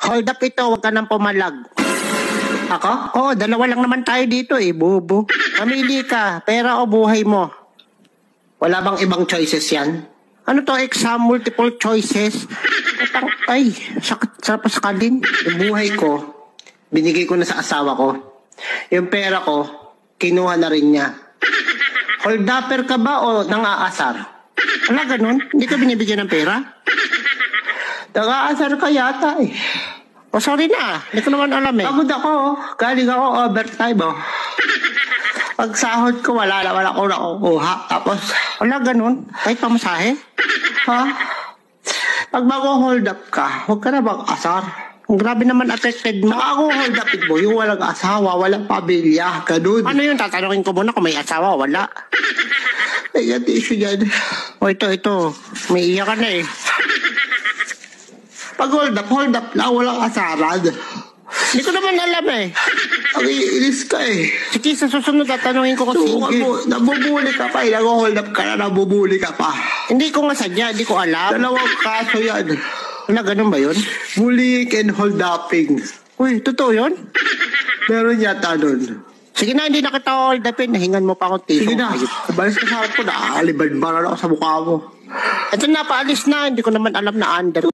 Hold up ito, huwag ka nang pumalag. Ako? Oo, dalawa lang naman tayo dito eh, bobo. Mamili ka, pera o buhay mo. Wala bang ibang choices yan? Ano to, exam, multiple choices? Ay, sakit sa paskalin. Yung buhay ko, binigay ko na sa asawa ko. Yung pera ko, kinuha na rin niya. Hold upper ka ba o nang-aasar? Wala ganun? Hindi ka binibigyan ng pera? Nang-aasar ka yata eh. O sorry na, hindi ko naman alam eh. Pagod ako, galing ako overtime oh. Pag sahod ko, wala ko nakukuha. Tapos, wala ganun, kahit pamasahe. Ha? Pag mag-hold up ka, huwag ka na mag-asar. Grabe naman affected mo. Saka ako hold up mo, yung walang asawa, walang pamilya, ganun. Ano yun, tatanungin ko muna kung may asawa o wala. May issue dyan. O ito, may iyak ka na eh. Pag hold up lang, walang asaran. Hindi ko naman alam eh. Ang iinis ka eh. Sige, sa susunod tatanungin ko kasi. Nabubuli ka pa eh. Nag-hold up ka na, nabubuli ka pa. Hindi ko nga sadya, hindi ko alam. Dalawang kaso yan. Wala, ganun ba yun? Bullying and hold upping. Uy, totoo yun? Meron yata nun. Sige na, hindi na kita hold upin. Nahingan mo pa akong tipo. Sige na, balis ka sa harap ko. Nakakaliban-baran ako sa mukha mo. Ito na, paalis na. Hindi ko naman alam na under.